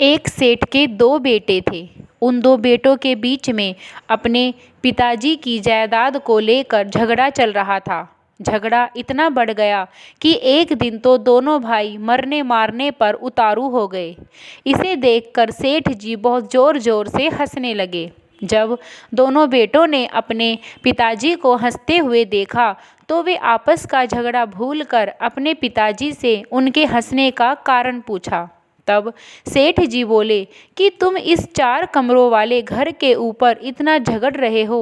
एक सेठ के दो बेटे थे। उन दो बेटों के बीच में अपने पिताजी की जायदाद को लेकर झगड़ा चल रहा था। झगड़ा इतना बढ़ गया कि एक दिन तो दोनों भाई मरने मारने पर उतारू हो गए। इसे देखकर सेठ जी बहुत जोर जोर से हंसने लगे। जब दोनों बेटों ने अपने पिताजी को हंसते हुए देखा तो वे आपस का झगड़ा भूलकर अपने पिताजी से उनके हंसने का कारण पूछा। तब सेठ जी बोले कि तुम इस 4 कमरों वाले घर के ऊपर इतना झगड़ रहे हो।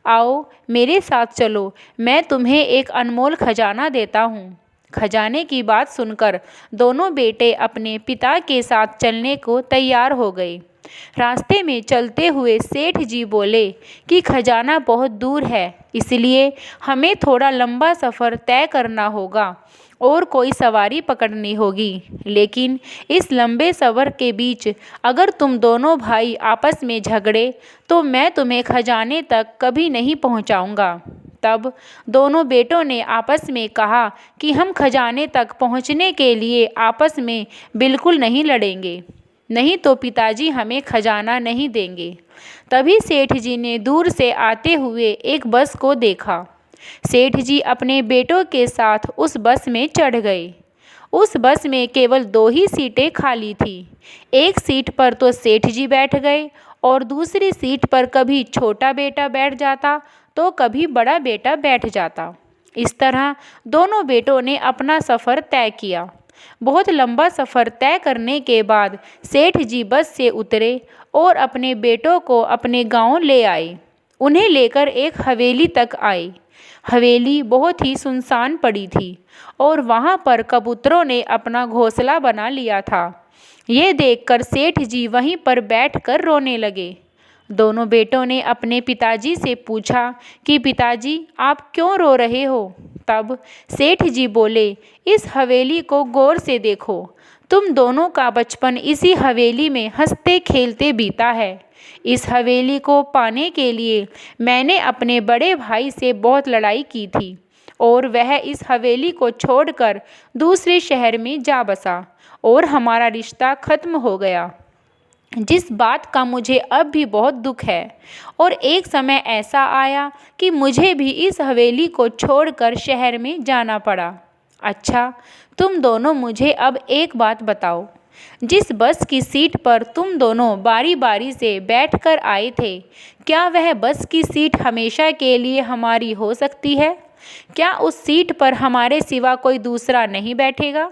आओ मेरे साथ चलो, मैं तुम्हें एक अनमोल खजाना देता हूँ। खजाने की बात सुनकर दोनों बेटे अपने पिता के साथ चलने को तैयार हो गए। रास्ते में चलते हुए सेठ जी बोले कि खजाना बहुत दूर है, इसलिए हमें थोड़ा लंबा सफ़र तय करना होगा और कोई सवारी पकड़नी होगी। लेकिन इस लंबे सफ़र के बीच अगर तुम दोनों भाई आपस में झगड़े तो मैं तुम्हें खजाने तक कभी नहीं पहुंचाऊंगा। तब दोनों बेटों ने आपस में कहा कि हम खजाने तक पहुंचने के लिए आपस में बिल्कुल नहीं लड़ेंगे, नहीं तो पिताजी हमें खजाना नहीं देंगे। तभी सेठ जी ने दूर से आते हुए एक बस को देखा। सेठ जी अपने बेटों के साथ उस बस में चढ़ गए। उस बस में केवल 2 ही सीटें खाली थी। एक सीट पर तो सेठ जी बैठ गए और दूसरी सीट पर कभी छोटा बेटा बैठ जाता तो कभी बड़ा बेटा बैठ जाता। इस तरह दोनों बेटों ने अपना सफ़र तय किया। बहुत लंबा सफ़र तय करने के बाद सेठ जी बस से उतरे और अपने बेटों को अपने गांव ले आए। उन्हें लेकर एक हवेली तक आए। हवेली बहुत ही सुनसान पड़ी थी और वहाँ पर कबूतरों ने अपना घोंसला बना लिया था। ये देखकर सेठ जी वहीं पर बैठकर रोने लगे। दोनों बेटों ने अपने पिताजी से पूछा कि पिताजी आप क्यों रो रहे हो। तब सेठ जी बोले, इस हवेली को गौर से देखो, तुम दोनों का बचपन इसी हवेली में हंसते खेलते बीता है। इस हवेली को पाने के लिए मैंने अपने बड़े भाई से बहुत लड़ाई की थी और वह इस हवेली को छोड़कर दूसरे शहर में जा बसा और हमारा रिश्ता खत्म हो गया, जिस बात का मुझे अब भी बहुत दुख है। और एक समय ऐसा आया कि मुझे भी इस हवेली को छोड़कर शहर में जाना पड़ा। अच्छा, तुम दोनों मुझे अब एक बात बताओ, जिस बस की सीट पर तुम दोनों बारी बारी से बैठकर आए थे, क्या वह बस की सीट हमेशा के लिए हमारी हो सकती है? क्या उस सीट पर हमारे सिवा कोई दूसरा नहीं बैठेगा?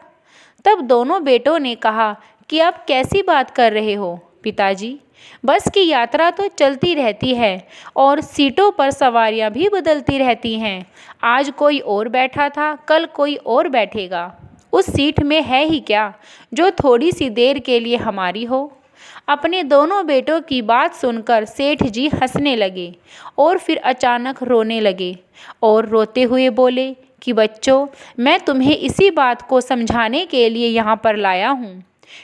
तब दोनों बेटों ने कहा कि आप कैसी बात कर रहे हो पिताजी, बस की यात्रा तो चलती रहती है और सीटों पर सवारियां भी बदलती रहती हैं। आज कोई और बैठा था, कल कोई और बैठेगा। उस सीट में है ही क्या जो थोड़ी सी देर के लिए हमारी हो? अपने दोनों बेटों की बात सुनकर सेठ जी हंसने लगे और फिर अचानक रोने लगे और रोते हुए बोले कि बच्चों, मैं तुम्हें इसी बात को समझाने के लिए यहाँ पर लाया हूँ।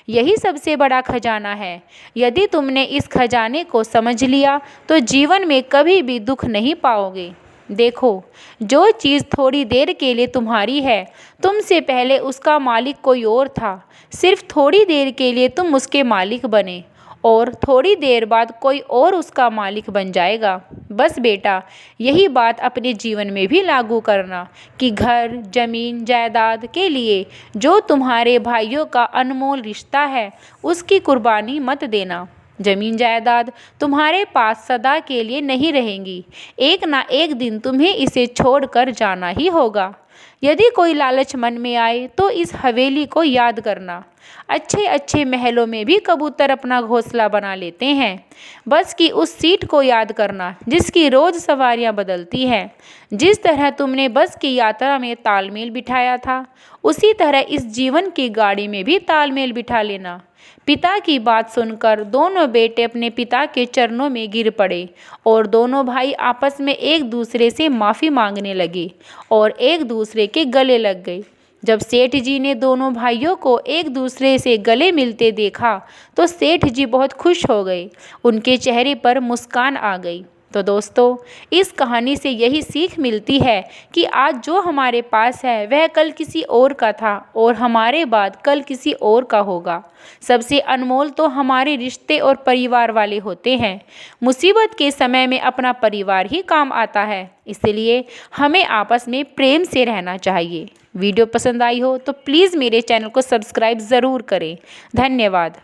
यही सबसे बड़ा खजाना है। यदि तुमने इस खजाने को समझ लिया तो जीवन में कभी भी दुख नहीं पाओगे। देखो, जो चीज़ थोड़ी देर के लिए तुम्हारी है, तुमसे पहले उसका मालिक कोई और था। सिर्फ थोड़ी देर के लिए तुम उसके मालिक बने और थोड़ी देर बाद कोई और उसका मालिक बन जाएगा। बस बेटा, यही बात अपने जीवन में भी लागू करना कि घर, जमीन, जायदाद के लिए जो तुम्हारे भाइयों का अनमोल रिश्ता है, उसकी कुर्बानी मत देना। जमीन जायदाद तुम्हारे पास सदा के लिए नहीं रहेंगी। एक ना एक दिन तुम्हें इसे छोड़कर जाना ही होगा। यदि कोई लालच मन में आए तो इस हवेली को याद करना। अच्छे अच्छे महलों में भी कबूतर अपना घोंसला बना लेते हैं। बस की उस सीट को याद करना जिसकी रोज़ सवारियां बदलती हैं। जिस तरह तुमने बस की यात्रा में तालमेल बिठाया था, उसी तरह इस जीवन की गाड़ी में भी तालमेल बिठा लेना। पिता की बात सुनकर दोनों बेटे अपने पिता के चरणों में गिर पड़े और दोनों भाई आपस में एक दूसरे से माफ़ी मांगने लगे और एक दूसरे के गले लग गए। जब सेठ जी ने दोनों भाइयों को एक दूसरे से गले मिलते देखा तो सेठ जी बहुत खुश हो गए। उनके चेहरे पर मुस्कान आ गई। तो दोस्तों, इस कहानी से यही सीख मिलती है कि आज जो हमारे पास है वह कल किसी और का था और हमारे बाद कल किसी और का होगा। सबसे अनमोल तो हमारे रिश्ते और परिवार वाले होते हैं। मुसीबत के समय में अपना परिवार ही काम आता है, इसलिए हमें आपस में प्रेम से रहना चाहिए। वीडियो पसंद आई हो तो प्लीज़ मेरे चैनल को सब्सक्राइब ज़रूर करें। धन्यवाद।